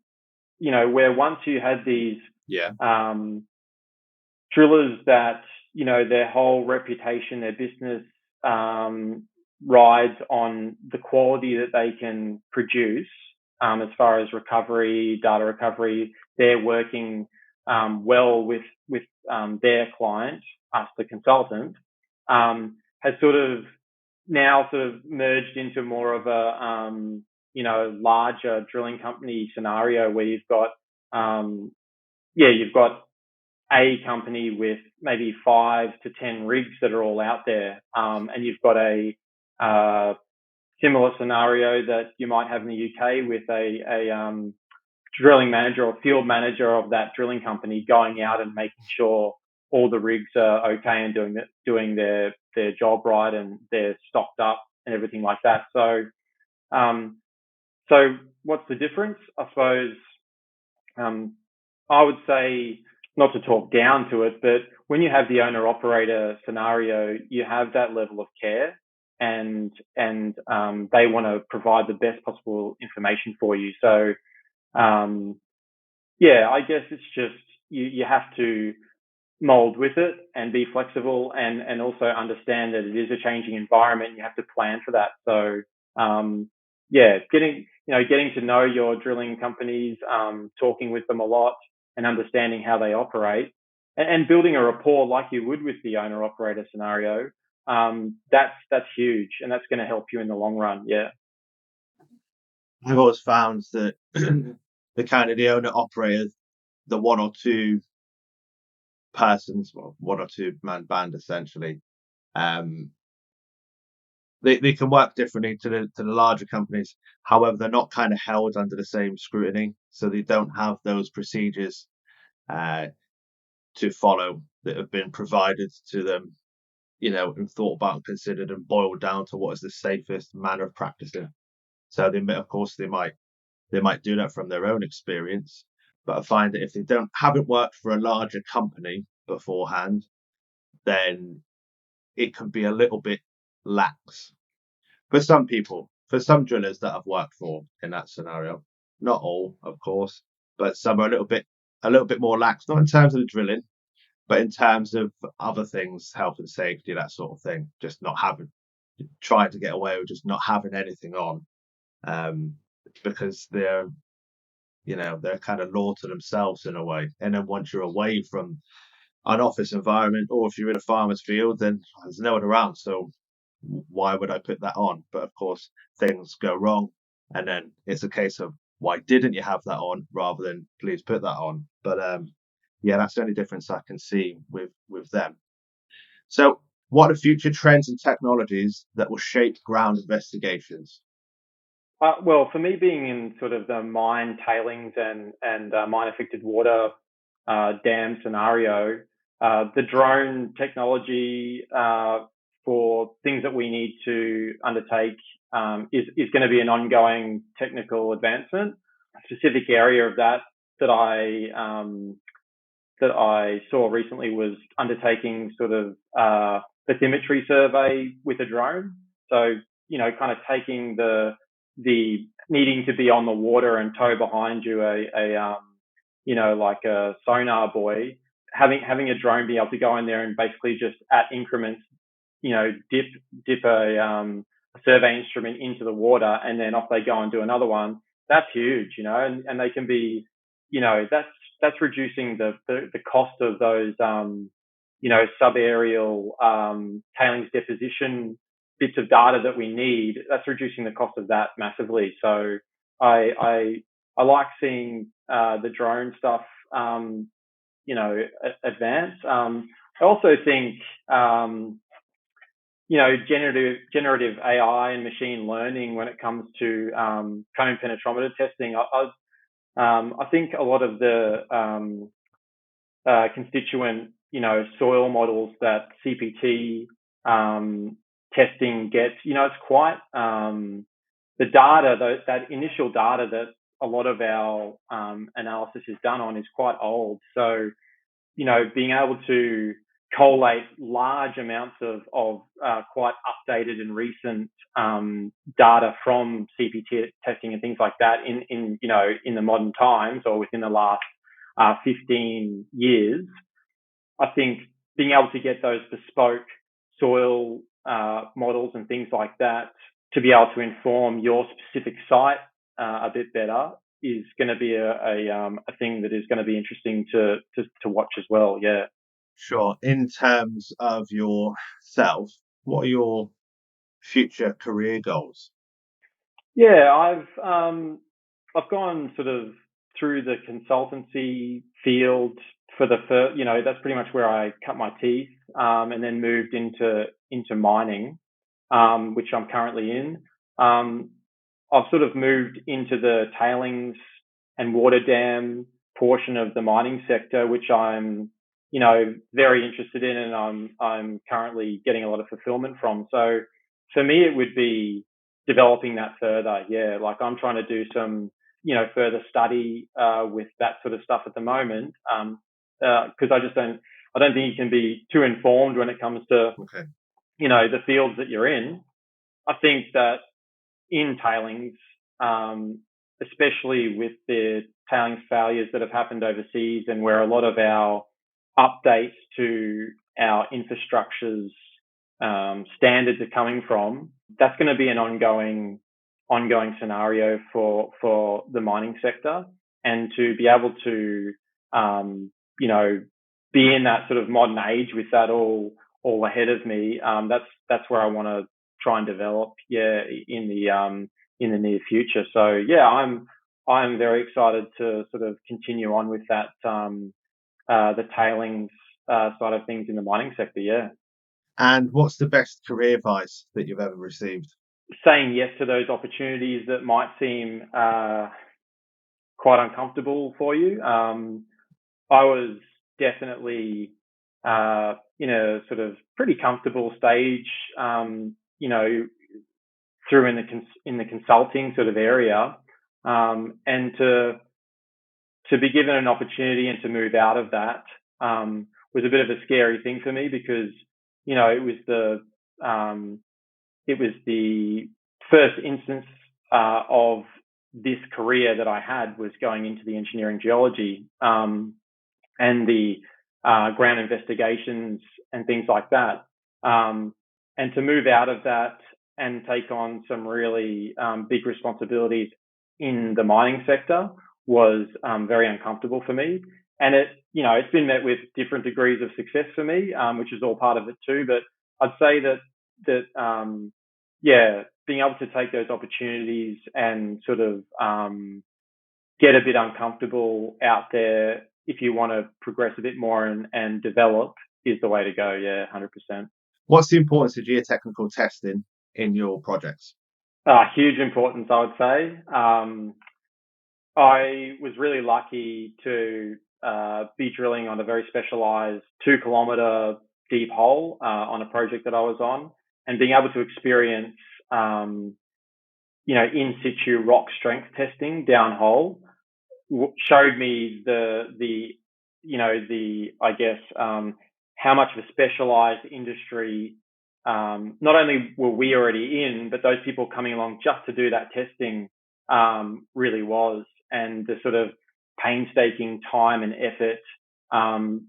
where once you had these drillers that, their whole reputation, their business rides on the quality that they can produce as far as recovery, data recovery. They're working well with their client, us, the consultant, has sort of now sort of merged into more of a larger drilling company scenario where you've got you've got a company with maybe 5 to 10 rigs that are all out there, and you've got a similar scenario that you might have in the UK with a drilling manager or field manager of that drilling company going out and making sure all the rigs are okay and doing their job right and they're stocked up and everything like that. So what's the difference? I suppose I would say, not to talk down to it, but when you have the owner-operator scenario, you have that level of care, and they want to provide the best possible information for you. So, I guess it's just you have to mold with it and be flexible, and also understand that it is a changing environment. You have to plan for that. So, getting to know your drilling companies, talking with them a lot, and understanding how they operate, and building a rapport like you would with the owner operator scenario. That's huge, and that's going to help you in the long run. Yeah. I've always found that the kind of the owner operator, the one or two persons, well, 1 or 2 man band essentially, they can work differently to the larger companies. However, they're not kind of held under the same scrutiny, so they don't have those procedures to follow that have been provided to them, and thought about and considered and boiled down to what is the safest manner of practicing. So they might do that from their own experience, but I find that if they haven't worked for a larger company beforehand, then it can be a little bit lax for some people, for some drillers that I've worked for in that scenario. Not all, of course, but some are a little bit more lax, not in terms of the drilling, but in terms of other things, health and safety, that sort of thing. Just not trying to get away with just not having anything on, because they're kind of law to themselves in a way. And then once you're away from an office environment, or if you're in a farmer's field, then there's no one around. So why would I put that on? But of course, things go wrong, and then it's a case of, why didn't you have that on, rather than please put that on. But that's the only difference I can see with them. So what are future trends and technologies that will shape ground investigations? Well, for me, being in sort of the mine tailings and mine affected water dam scenario, the drone technology for things that we need to undertake is going to be an ongoing technical advancement. A specific area of that I saw recently was undertaking sort of bathymetry survey with a drone. So, kind of taking the needing to be on the water and tow behind you like a sonar buoy, having a drone be able to go in there and basically just at increments, dip a survey instrument into the water, and then off they go and do another one. That's huge, and they can be, that's reducing the cost of those, subaerial tailings deposition bits of data that we need. That's reducing the cost of that massively. So I like seeing the drone stuff, advance. I also think, generative AI and machine learning when it comes to cone penetrometer testing. I think a lot of the constituent, soil models that CPT testing gets, it's quite the data, that initial data that a lot of our analysis is done on is quite old. So, being able to collate large amounts of quite updated and recent data from CPT testing and things like that in the modern times, or within the last 15 years, I think being able to get those bespoke soil models and things like that to be able to inform your specific site a bit better is going to be a thing that is going to be interesting to watch as well. Yeah. Sure. In terms of yourself, what are your future career goals? Yeah, I've gone sort of through the consultancy field for the first, that's pretty much where I cut my teeth, and then moved into mining, which I'm currently in. Um, I've sort of moved into the tailings and water dam portion of the mining sector, which I'm, very interested in, and I'm currently getting a lot of fulfillment from. So for me, it would be developing that further. Yeah, like I'm trying to do some, further study with that sort of stuff at the moment, because I don't think you can be too informed when it comes to, Okay. the fields that you're in. I think that in tailings, especially with the tailings failures that have happened overseas, and where a lot of our updates to our infrastructures standards are coming from, that's going to be an ongoing scenario for the mining sector, and to be able to you know be in that sort of modern age with that all ahead of me. That's where I want to try and develop, in the near future. So yeah, I'm very excited to sort of continue on with that, the tailings side of things in the mining sector. Yeah, And what's the best career advice that you've ever received? saying yes to those opportunities that might seem quite uncomfortable for you. I was definitely in a sort of pretty comfortable stage, through in the consulting sort of area, and to be given an opportunity and to move out of that, was a bit of a scary thing for me, because it was the first instance of this career that I had, was going into the engineering geology, and the ground investigations and things like that. And to move out of that and take on some really big responsibilities in the mining sector was very uncomfortable for me. And it's been met with different degrees of success for me, which is all part of it too. But I'd say that being able to take those opportunities and sort of get a bit uncomfortable out there if you want to progress a bit more and develop is the way to go. Yeah, 100%. What's the importance of geotechnical testing in your projects? Huge importance, I would say. I was really lucky to be drilling on a very specialized 2 kilometer deep hole on a project that I was on, and being able to experience, in situ rock strength testing down hole showed me I guess, how much of a specialized industry, not only were we already in, but those people coming along just to do that testing, really was, and the sort of painstaking time and effort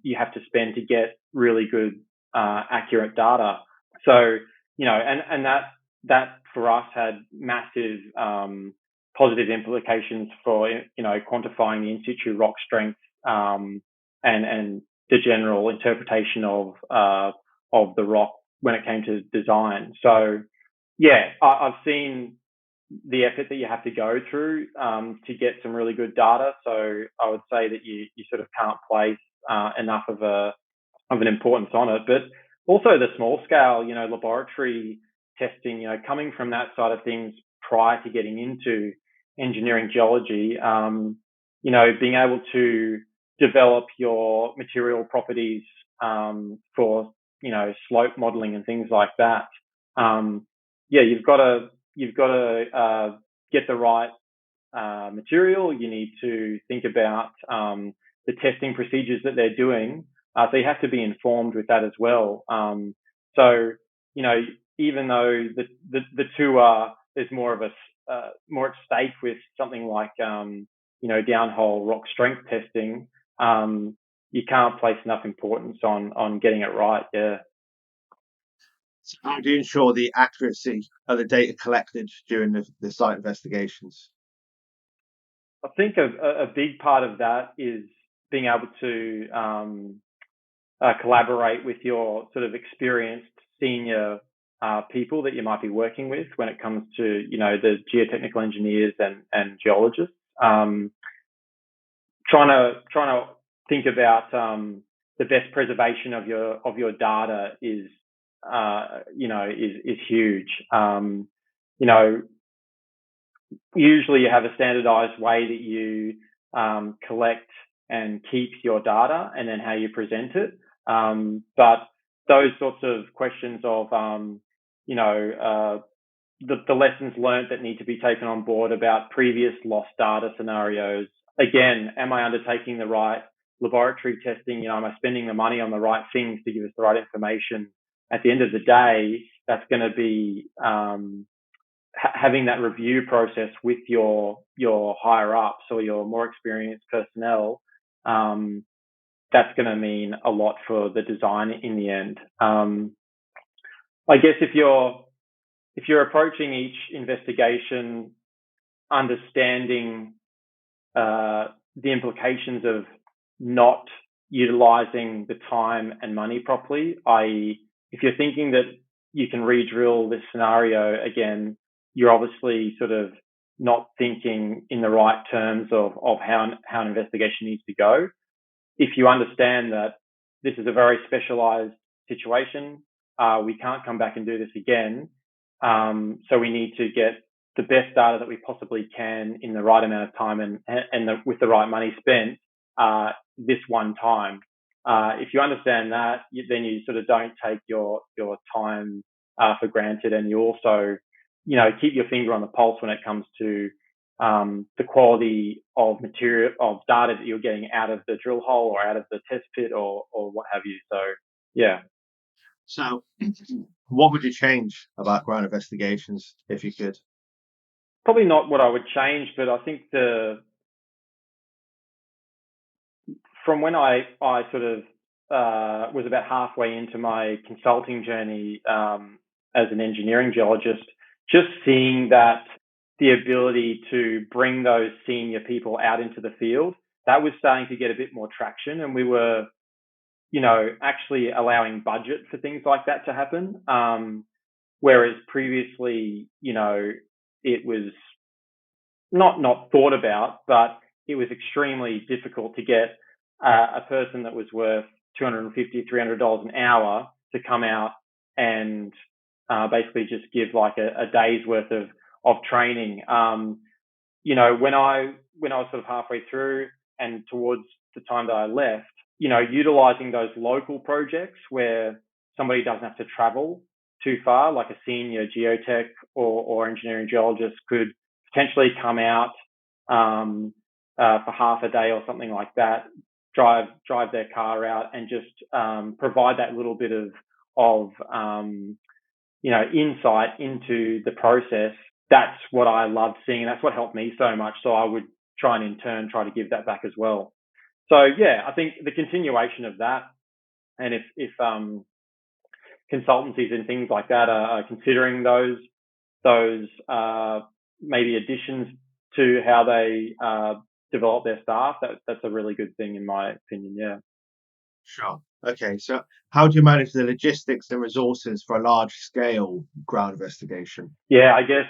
you have to spend to get really good, accurate data. So, and that for us had massive positive implications for quantifying the in situ rock strength, and the general interpretation of the rock when it came to design. So yeah, I've seen the effort that you have to go through to get some really good data. So I would say that you sort of can't place enough of an importance on it. But also the small scale, laboratory testing, coming from that side of things prior to getting into engineering geology, being able to develop your material properties for, slope modeling and things like that. You've got to get the right material. You need to think about the testing procedures that they're doing. So you have to be informed with that as well. So, even though the two there's more of a more at stake with something like, downhole rock strength testing, you can't place enough importance on getting it right. Yeah. So how do you ensure the accuracy of the data collected during the site investigations? I think a big part of that is being able to collaborate with your sort of experienced senior people that you might be working with when it comes to, the geotechnical engineers and geologists. Trying to think about the best preservation of your data is huge. Usually you have a standardized way that you collect and keep your data, and then how you present it. But those sorts of questions of the lessons learned that need to be taken on board about previous lost data scenarios. Again, am I undertaking the right laboratory testing? Am I spending the money on the right things to give us the right information? At the end of the day, that's going to be having that review process with your higher ups or your more experienced personnel. That's going to mean a lot for the design in the end. I guess if you're approaching each investigation understanding the implications of not utilizing the time and money properly, i.e., if you're thinking that you can re-drill this scenario again, you're obviously sort of not thinking in the right terms of how an investigation needs to go. If you understand that this is a very specialized situation, we can't come back and do this again. So we need to get the best data that we possibly can in the right amount of time and with the right money spent this one time. If you understand that, then you sort of don't take your time for granted, and you also, keep your finger on the pulse when it comes to the quality of material, of data that you're getting out of the drill hole or out of the test pit or what have you. So, yeah. So, what would you change about ground investigations if you could? Probably not what I would change, but I think from when I sort of was about halfway into my consulting journey as an engineering geologist, just seeing that the ability to bring those senior people out into the field, that was starting to get a bit more traction, and we were, actually allowing budget for things like that to happen. Whereas previously, it was not thought about, but it was extremely difficult to get a person that was worth $250, $300 an hour to come out and basically just give like a day's worth of training. When I was sort of halfway through and towards the time that I left, utilizing those local projects where somebody doesn't have to travel too far, like a senior geotech or engineering geologist could potentially come out for half a day or something like that, drive their car out and just provide that little bit of insight into the process. That's what I loved seeing, and that's what helped me so much. So I would try and in turn try to give that back as well. So yeah, I think the continuation of that, and if consultancies and things like that are considering those maybe additions to how they develop their staff, that's a really good thing in my opinion. Yeah. Sure. Okay. So how do you manage the logistics and resources for a large scale ground investigation? Yeah, I guess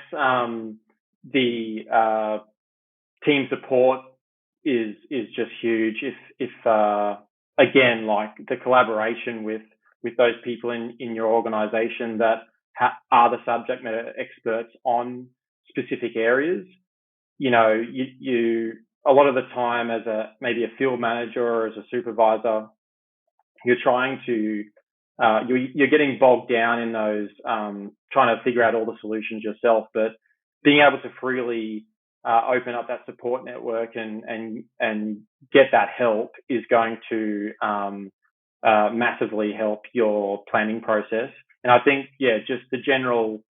the team support is just huge. If again, like the collaboration with those people in your organization that are the subject matter experts on specific areas, you a lot of the time as maybe a field manager or as a supervisor, you're trying to you're getting bogged down in those trying to figure out all the solutions yourself, but being able to freely open up that support network and get that help is going to massively help your planning process. And I think, just the general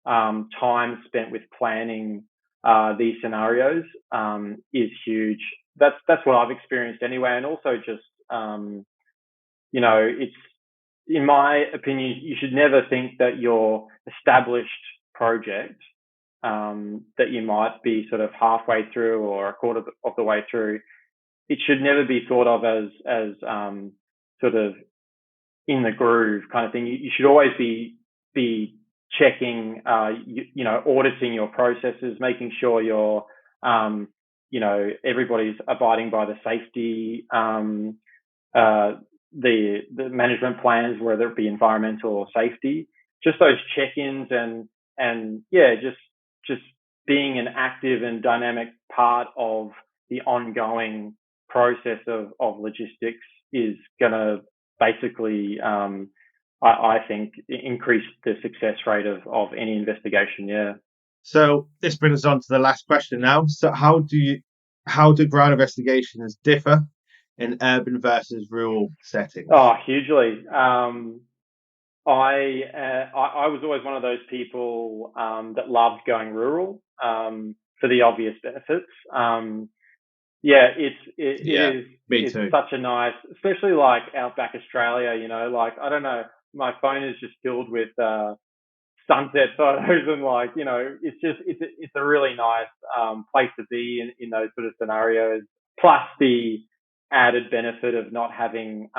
time spent with planning these scenarios is huge. That's what I've experienced anyway. And also just, it's, in my opinion, you should never think that your established project that you might be sort of halfway through or a quarter of the way through, it should never be thought of as sort of in the groove kind of thing. You should always be checking, auditing your processes, making sure you're, everybody's abiding by the safety, the management plans, whether it be environmental or safety. Just those check-ins and just being an active and dynamic part of the ongoing process of logistics is going to basically, I think, increase the success rate of any investigation. Yeah. So this brings us on to the last question now. So how do ground investigations differ in urban versus rural settings? Oh, hugely. I was always one of those people that loved going rural for the obvious benefits. It's such a nice, especially like outback Australia, like, I don't know, my phone is just filled with sunset photos and like, it's a really nice place to be in those sort of scenarios. Plus the added benefit of not having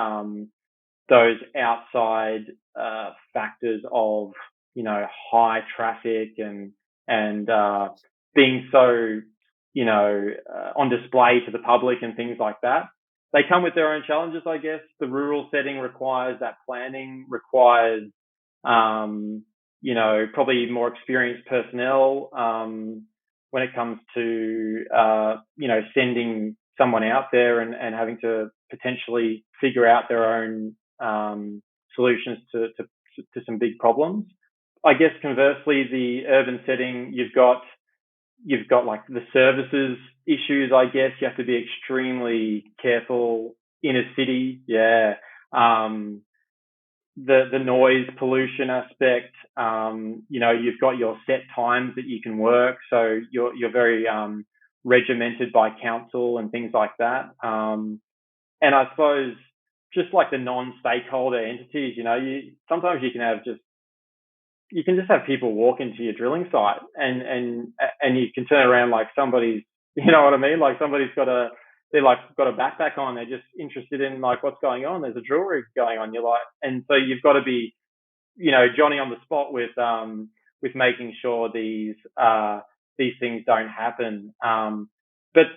those outside factors of, high traffic and being so, on display to the public and things like that. They come with their own challenges, I guess. The rural setting requires that planning, requires, probably more experienced personnel when it comes to, sending someone out there and having to potentially figure out their own solutions to some big problems. I guess conversely, the urban setting, you've got like the services issues. I guess you have to be extremely careful in a city. Yeah. The noise pollution aspect, you've got your set times that you can work. So you're very regimented by council and things like that. And I suppose just like the non-stakeholder entities, sometimes you can just have people walk into your drilling site and you can turn around like somebody's, you know what I mean? Like somebody's got a backpack on. They're just interested in like what's going on. There's a drill rig going on. You're like, and so you've got to be, Johnny on the spot with making sure these things don't happen. But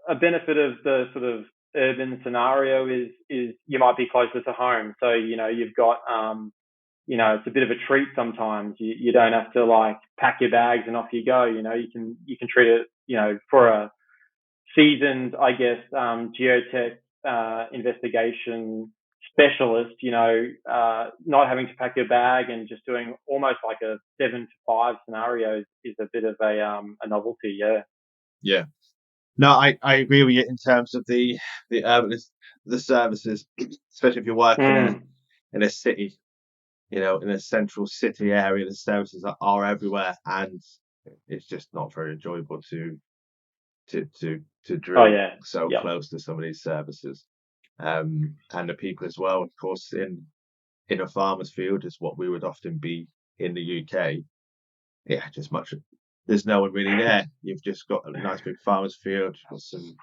a benefit of the sort of urban scenario is you might be closer to home. So, you've got, it's a bit of a treat sometimes. You don't have to like pack your bags and off you go. You can treat it, for a seasoned, I guess, geotech investigation specialist, not having to pack your bag and just doing almost like a 7 to 5 scenarios is a bit of a novelty. Yeah. Yeah. No, I agree with you in terms of the the services, especially if you're working in a city, in a central city area. The services are everywhere, and it's just not very enjoyable to drill close to some of these services. And the people as well, of course, in a farmer's field is what we would often be in the UK. Yeah, just much. There's no one really there. You've just got a nice big farmer's field with some,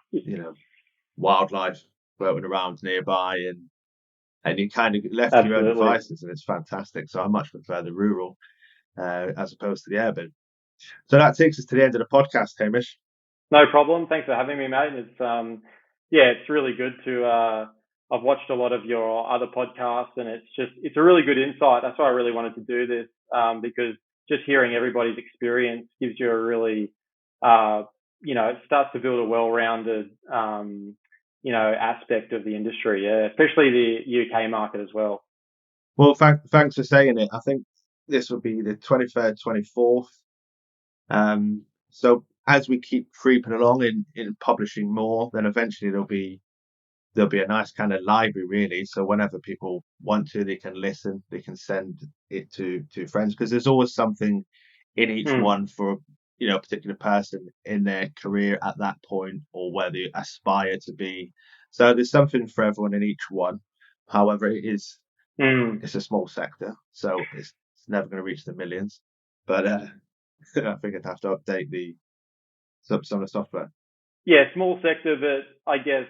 wildlife floating around nearby, and you kind of left to your own devices, and it's fantastic. So I much prefer the rural as opposed to the urban. So that takes us to the end of the podcast, Hamish. No problem. Thanks for having me, mate. It's really good to. I've watched a lot of your other podcasts, and it's a really good insight. That's why I really wanted to do this, because just hearing everybody's experience gives you a really, it starts to build a well-rounded, aspect of the industry. Yeah, especially the UK market as well. Well, thanks for saying it. I think this will be the 23rd, 24th. So as we keep creeping along in publishing more, then eventually there'll be a nice kind of library, really. So whenever people want to, they can listen, they can send it to friends, because there's always something in each one for a particular person in their career at that point, or where they aspire to be. So there's something for everyone in each one. However, it's a small sector, so it's never going to reach the millions. But I think I'd have to update some of the software. Yeah, small sector, but I guess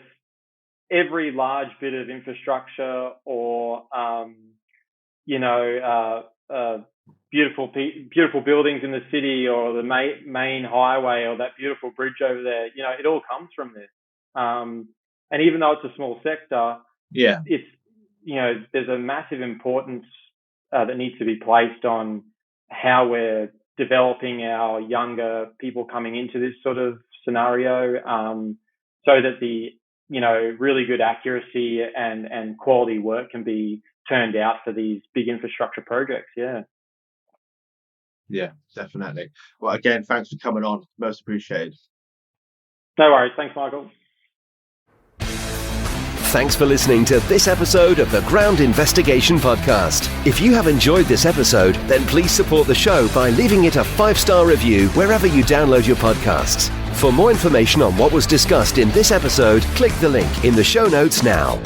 every large bit of infrastructure or beautiful buildings in the city, or the main highway, or that beautiful bridge over there, it all comes from this. And even though it's a small sector, it's there's a massive importance that needs to be placed on how we're developing our younger people coming into this sort of scenario, so that the really good accuracy and quality work can be turned out for these big infrastructure projects. Yeah, definitely. Well, again, thanks for coming on. Most appreciated. No worries. Thanks, Michael. Thanks for listening to this episode of the Ground Investigation Podcast. If you have enjoyed this episode, then please support the show by leaving it a 5-star review wherever you download your podcasts. For more information on what was discussed in this episode, click the link in the show notes now.